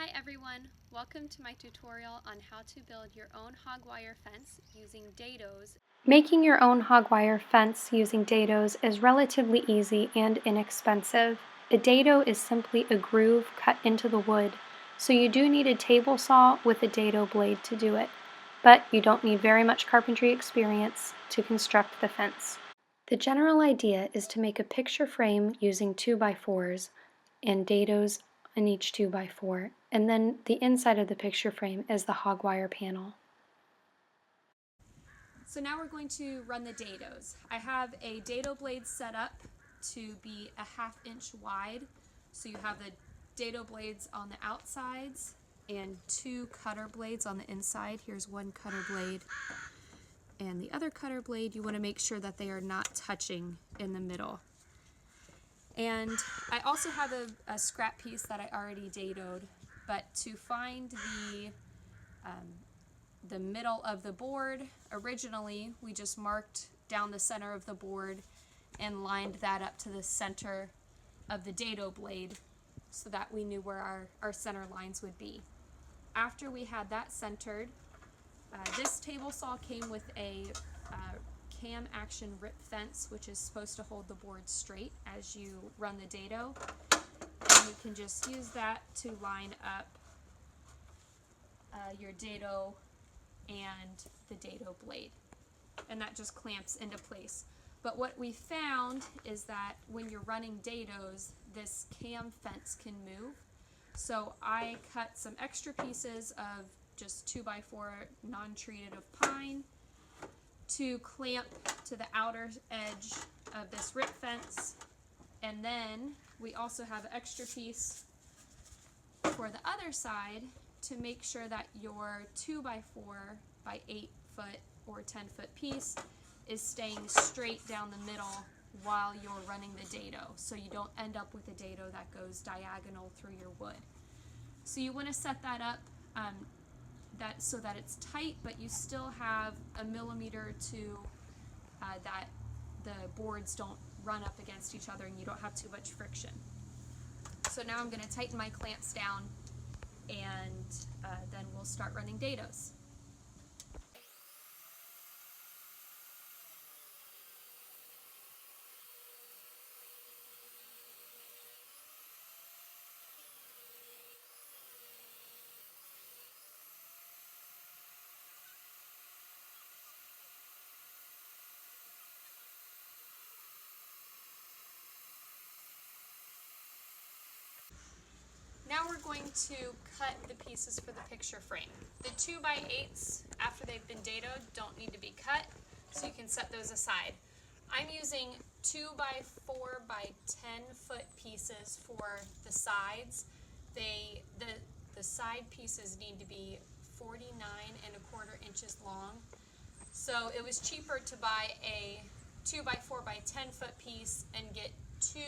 Hi everyone, welcome to my tutorial on how to build your own hog wire fence using dados. Making your own hog wire fence using dados is relatively easy and inexpensive. A dado is simply a groove cut into the wood, so you do need a table saw with a dado blade to do it, but you don't need very much carpentry experience to construct the fence. The general idea is to make a picture frame using 2x4s and dados in each 2x4, and then the inside of the picture frame is the hog wire panel. So now we're going to run the dados. I have a dado blade set up to be a 1/2 inch wide. So you have the dado blades on the outsides and 2 cutter blades on the inside. Here's one cutter blade and the other cutter blade. You want to make sure that they are not touching in the middle. And I also have a scrap piece that I already dadoed, but to find the middle of the board, originally we just marked down the center of the board and lined that up to the center of the dado blade so that we knew where our center lines would be. After we had that centered, this table saw came with a cam action rip fence, which is supposed to hold the board straight as you run the dado, and you can just use that to line up your dado and the dado blade, and that just clamps into place. But what we found is that when you're running dados, this cam fence can move, so I cut some extra pieces of just 2x4 non-treated of pine to clamp to the outer edge of this rip fence, and then we also have an extra piece for the other side to make sure that your 2x4 by 8 foot or 10 foot piece is staying straight down the middle while you're running the dado, so you don't end up with a dado that goes diagonal through your wood. So you want to set that up so that it's tight, but you still have a millimeter to that the boards don't run up against each other and you don't have too much friction. So now I'm going to tighten my clamps down, and then we'll start running dados. Now we're going to cut the pieces for the picture frame. The 2x8s, after they've been dadoed, don't need to be cut, so you can set those aside. I'm using 2x4 by 10 foot pieces for the sides. The side pieces need to be 49¼ inches long. So it was cheaper to buy a 2x4 by 10 foot piece and get 2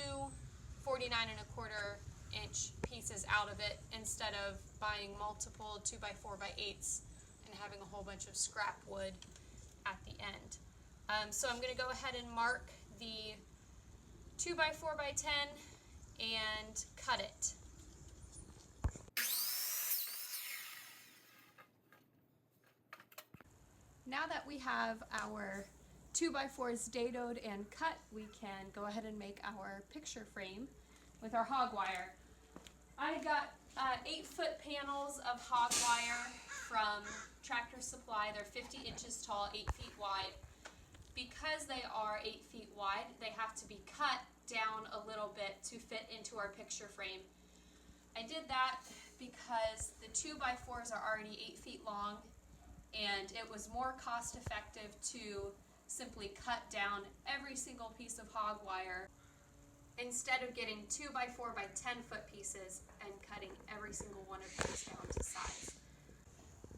49¼ inch pieces out of it instead of buying multiple 2x4 by 8s and having a whole bunch of scrap wood at the end. So I'm going to go ahead and mark the 2x4 by 10 and cut it. Now that we have our 2x4s dadoed and cut, we can go ahead and make our picture frame with our hog wire. I got 8 foot panels of hog wire from Tractor Supply. They're 50 inches tall, 8 feet wide. Because they are 8 feet wide, they have to be cut down a little bit to fit into our picture frame. I did that because the 2x4s are already 8 feet long, and it was more cost effective to simply cut down every single piece of hog wire instead of getting 2x4 by 10 foot pieces and cutting every single one of these down to size.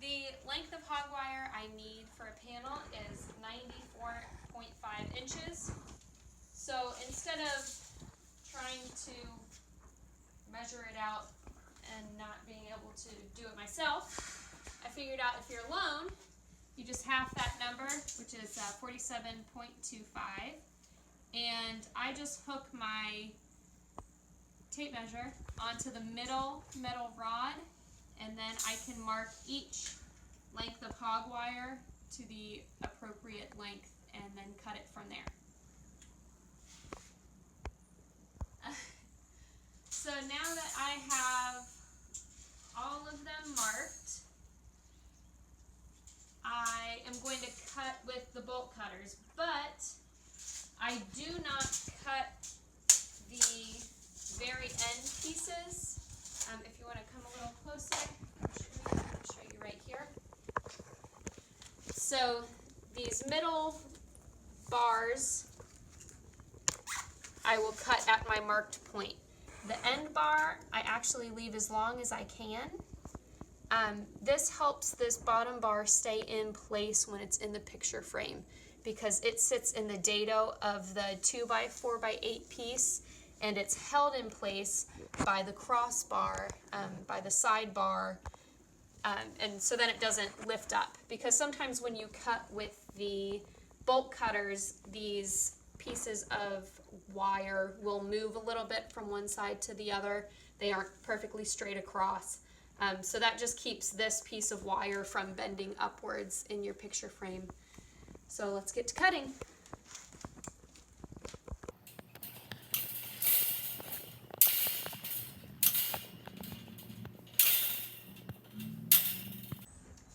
The length of hog wire I need for a panel is 94.5 inches. So instead of trying to measure it out and not being able to do it myself, I figured out if you're alone, you just half that number, which is 47.25. And I just hook my tape measure onto the middle metal rod and then I can mark each length of hog wire to the appropriate length and then cut it from there. So now that I have all of them marked, I am going to cut with the bolt cutters, but I do not cut the very end pieces. If you want to come a little closer, I'll show you right here. So these middle bars I will cut at my marked point. The end bar I actually leave as long as I can. This helps this bottom bar stay in place when it's in the picture frame because it sits in the dado of the 2x4x8 piece, and it's held in place by the crossbar, by the side bar, and so then it doesn't lift up. Because sometimes when you cut with the bolt cutters, these pieces of wire will move a little bit from one side to the other. They aren't perfectly straight across. So that just keeps this piece of wire from bending upwards in your picture frame. So let's get to cutting.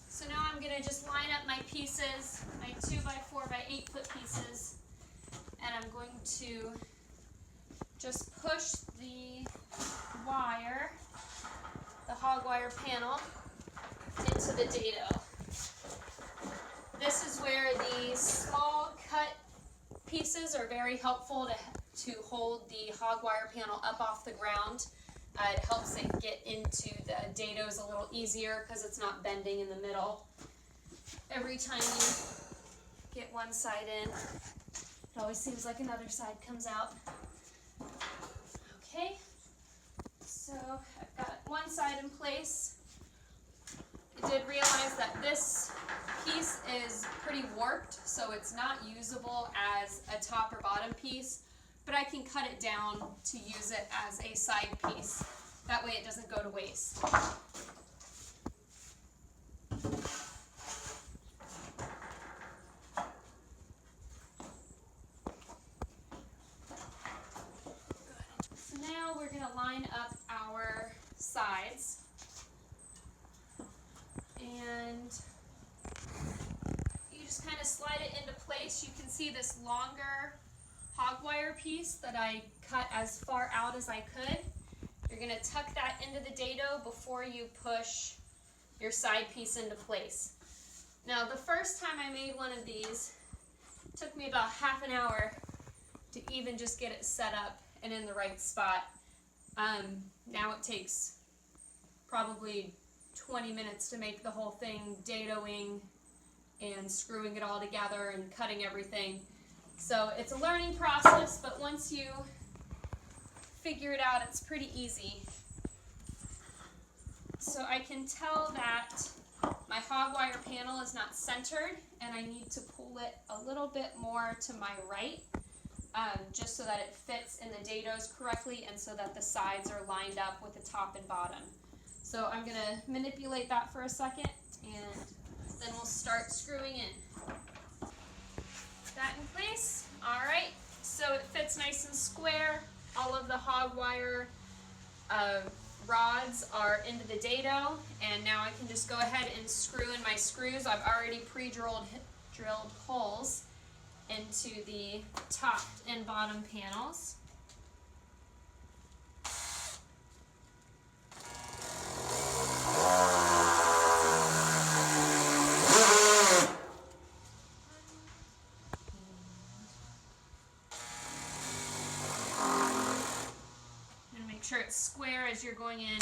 So now I'm going to just line up my pieces, my 2x4x8 foot pieces, and I'm going to just push the wire, the hog wire panel, into the dado. This is where the small cut pieces are very helpful to hold the hog wire panel up off the ground. It helps it get into the dados a little easier because it's not bending in the middle. Every time you get one side in, it always seems like another side comes out. Okay, so I've got one side in place. I did realize that this piece is pretty warped, so it's not usable as a top or bottom piece, but I can cut it down to use it as a side piece. That way it doesn't go to waste. So now we're going to line up our sides. And you just kind of slide it into place. You can see this longer hog wire piece that I cut as far out as I could. You're going to tuck that into the dado before you push your side piece into place. Now, the first time I made one of these, it took me about half an hour to even just get it set up and in the right spot. Now it takes probably 20 minutes to make the whole thing, dadoing and screwing it all together and cutting everything. So it's a learning process, but once you figure it out, it's pretty easy. So I can tell that my hog wire panel is not centered, and I need to pull it a little bit more to my right, just so that it fits in the dados correctly and so that the sides are lined up with the top and bottom. So I'm going to manipulate that for a second, and then we'll start screwing in. That in place. All right, so it fits nice and square. All of the hog wire rods are into the dado, and now I can just go ahead and screw in my screws. I've already pre-drilled holes into the top and bottom panels. Make sure it's square as you're going in.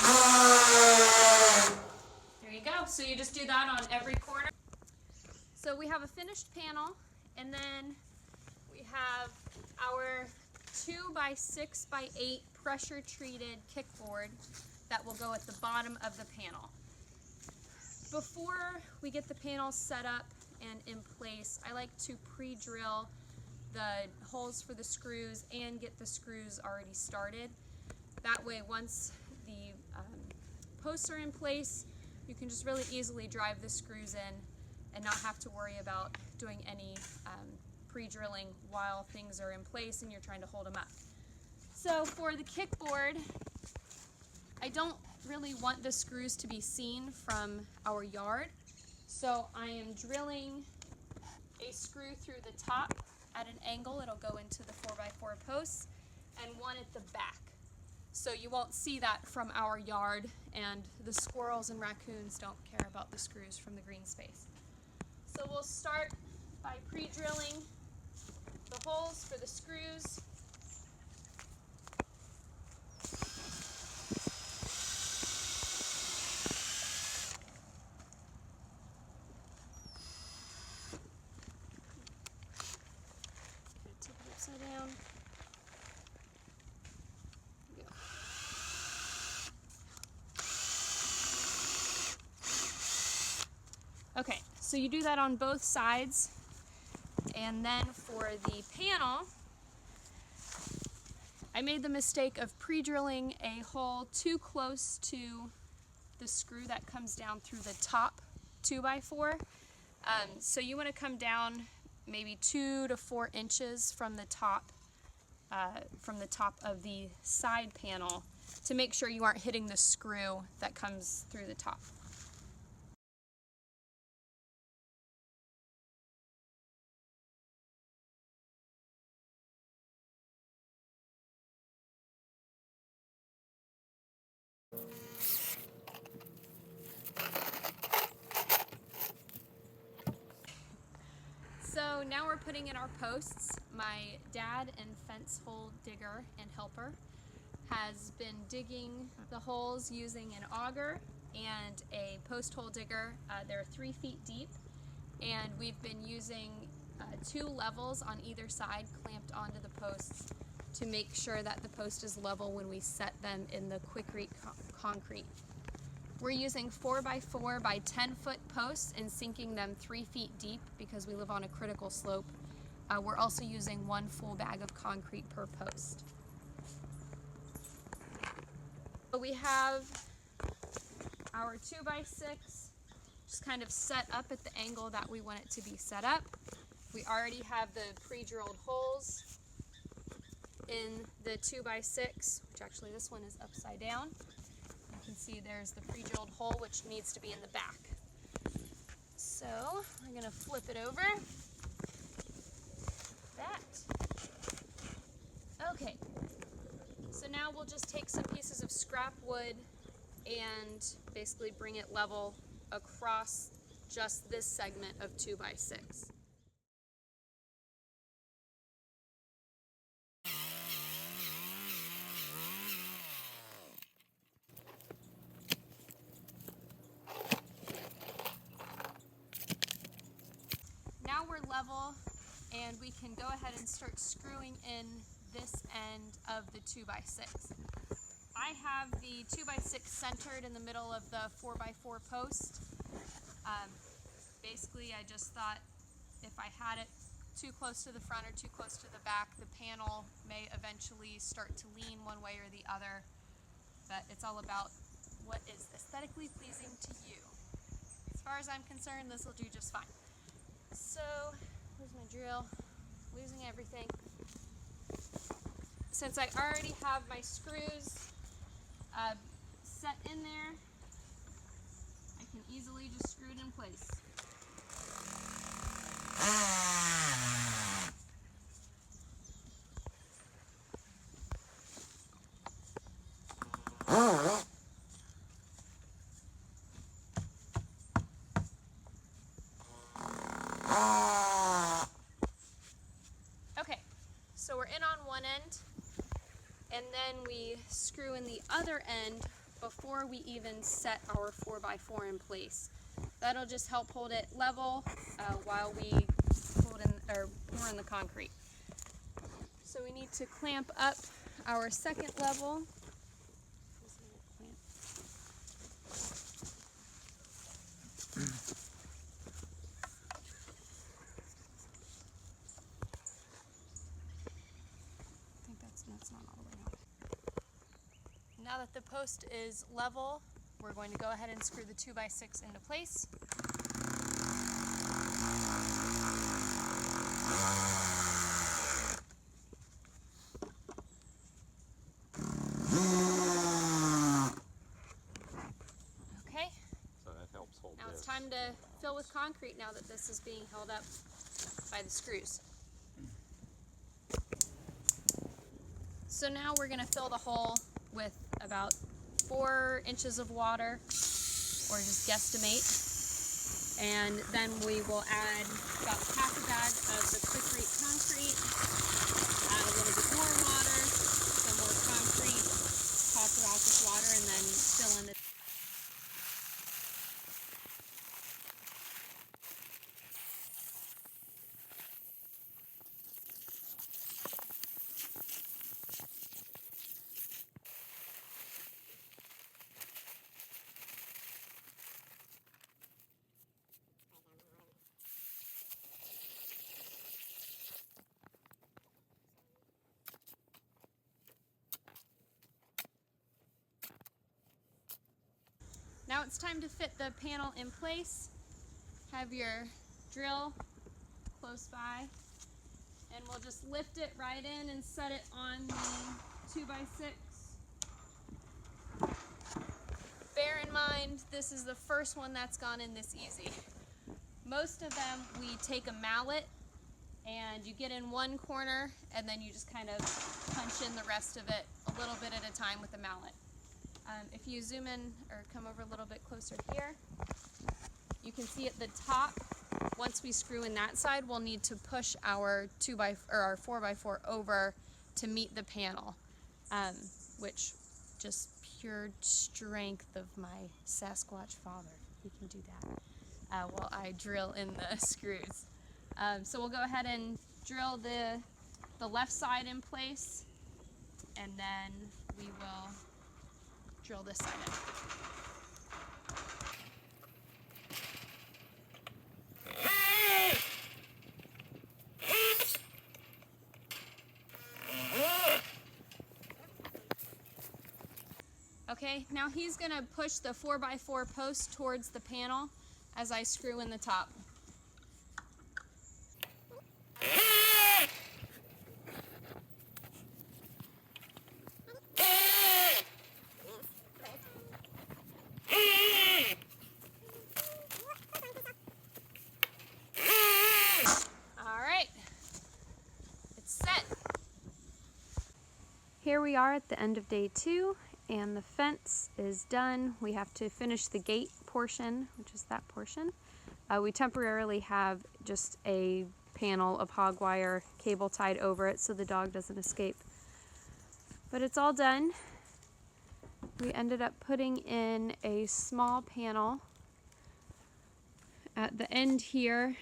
There you go. So you just do that on every corner. So we have a finished panel, and then we have our 2x6x8 pressure treated kickboard that will go at the bottom of the panel. Before we get the panel set up and in place, I like to pre-drill the holes for the screws and get the screws already started. That way, once the posts are in place, you can just really easily drive the screws in and not have to worry about doing any pre-drilling while things are in place and you're trying to hold them up. So for the kickboard, I don't really want the screws to be seen from our yard, so I am drilling a screw through the top at an angle. It'll go into the 4x4 posts, and one at the back. So you won't see that from our yard, and the squirrels and raccoons don't care about the screws from the green space. So we'll start by pre-drilling the holes for the screws. Tip it upside down. There we go. Okay, so you do that on both sides, and then for the panel, I made the mistake of pre-drilling a hole too close to the screw that comes down through the top 2x4. So you want to come down maybe 2 to 4 inches from the top of the side panel to make sure you aren't hitting the screw that comes through the top. So now we're putting in our posts. My dad and fence hole digger and helper has been digging the holes using an auger and a post hole digger. They're 3 feet deep, and we've been using 2 levels on either side clamped onto the posts to make sure that the post is level when we set them in the Quikrete concrete. We're using 4x4 by 10-foot posts and sinking them 3 feet deep because we live on a critical slope. We're also using 1 full bag of concrete per post. So we have our 2x6 just kind of set up at the angle that we want it to be set up. We already have the pre-drilled holes in the 2x6, which actually this one is upside down. You can see there's the pre-drilled hole, which needs to be in the back. So we're going to flip it over. That. Okay. So now we'll just take some pieces of scrap wood and basically bring it level across just this segment of 2x6. Now we're level, and we can go ahead and start screwing in this end of the 2x6. I have the 2x6 centered in the middle of the 4x4 post. Basically, I just thought if I had it too close to the front or too close to the back, the panel may eventually start to lean one way or the other. But it's all about what is aesthetically pleasing to you. As far as I'm concerned, this will do just fine. So, where's my drill? Losing everything. Since I already have my screws set in there, I can easily just screw it in place. Okay, so we're in on one end, and then we screw in the other end before we even set our 4x4 in place. That'll just help hold it level while we pour in the concrete. So we need to clamp up our second level. That's not all the way out. Now that the post is level, we're going to go ahead and screw the 2x6 into place. Okay. So that helps hold Now this. it's time to fill with concrete now that this is being held up by the screws. So now we're going to fill the hole with about 4 inches of water, or just guesstimate. And then we will add about half a bag of the quick-rete concrete, add a little bit more water, some more concrete, top it off with water, and then fill in the Now it's time to fit the panel in place. Have your drill close by, and we'll just lift it right in and set it on the 2x6. Bear in mind, this is the first one that's gone in this easy. Most of them, we take a mallet and you get in one corner and then you just kind of punch in the rest of it a little bit at a time with the mallet. If you zoom in or come over a little bit closer here, you can see at the top, once we screw in that side, we'll need to push our 4x4 over to meet the panel, which just pure strength of my Sasquatch father. He can do that while I drill in the screws. So we'll go ahead and drill the left side in place, and then we will drill this side in. Okay, now he's going to push the 4x4 post towards the panel as I screw in the top. Alright, it's set. Here we are at the end of day 2, and the fence is done. We have to finish the gate portion, which is that portion. We temporarily have just a panel of hog wire cable tied over it so the dog doesn't escape. But it's all done. We ended up putting in a small panel at the end here,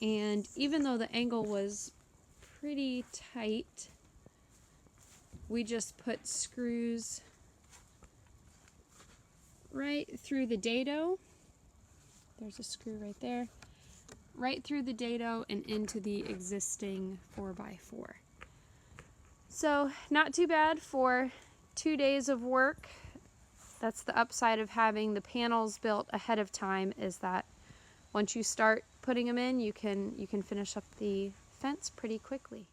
and even though the angle was pretty tight, we just put screws right through the dado. There's a screw right there. Right through the dado and into the existing 4x4. So not too bad for 2 days of work. That's the upside of having the panels built ahead of time, is that once you start putting them in, you can finish up the fence pretty quickly.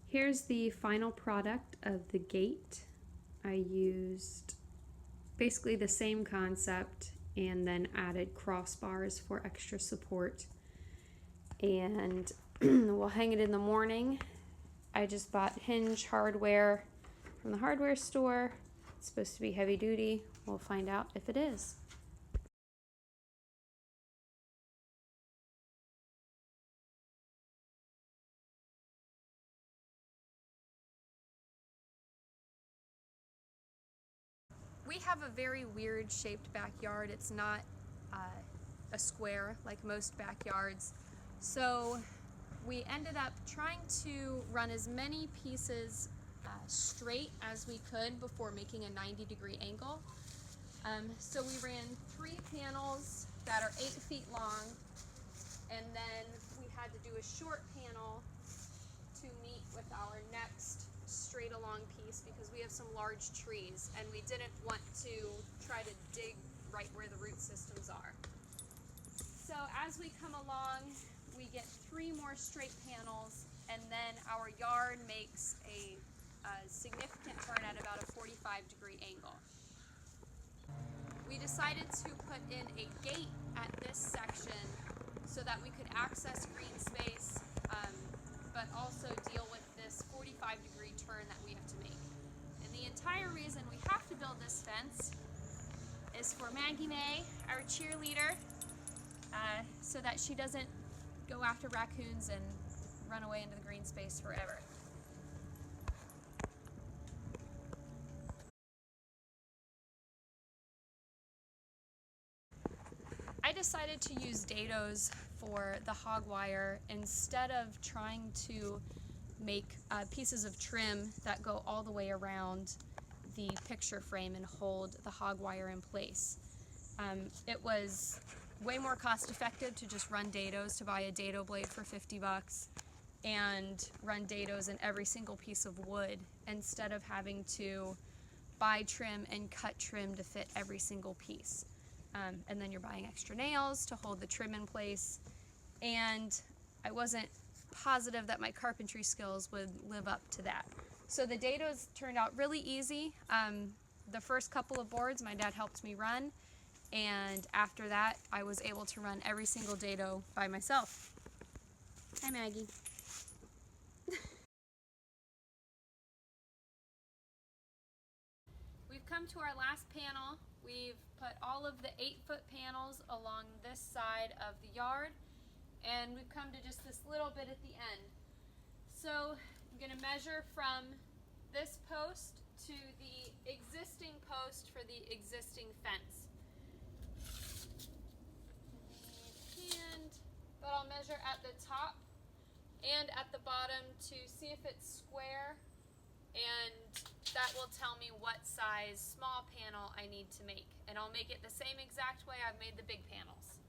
Here's the final product of the gate. I used basically the same concept and then added crossbars for extra support. And we'll hang it in the morning. I just bought hinge hardware from the hardware store. It's supposed to be heavy duty. We'll find out if it is. We have a very weird shaped backyard. It's not a square like most backyards. So we ended up trying to run as many pieces straight as we could before making a 90-degree angle. So we ran 3 panels that are 8 feet long, and then we had to do a short panel to meet with our next straight along piece because we have some large trees and we didn't want to try to dig right where the root systems are. So as we come along, we get 3 more straight panels, and then our yard makes a significant turn at about a 45-degree angle. We decided to put in a gate at this section so that we could access green space, but also deal with this 45-degree turn that we have to make. And the entire reason we have to build this fence is for Maggie May, our cheerleader, so that she doesn't go after raccoons and run away into the green space forever. I decided to use dados for the hog wire instead of trying to make pieces of trim that go all the way around the picture frame and hold the hog wire in place. It was way more cost effective to just run dados, to buy a dado blade for 50 bucks and run dados in every single piece of wood instead of having to buy trim and cut trim to fit every single piece. And then you're buying extra nails to hold the trim in place, and I wasn't positive that my carpentry skills would live up to that. So the dados turned out really easy. The first couple of boards my dad helped me run, and after that I was able to run every single dado by myself. Hi Maggie. We've come to our last panel. We've put all of the 8-foot panels along this side of the yard, and we've come to just this little bit at the end. So I'm going to measure from this post to the existing post for the existing fence. But I'll measure at the top and at the bottom to see if it's square, and that will tell me what size small panel I need to make. And I'll make it the same exact way I've made the big panels.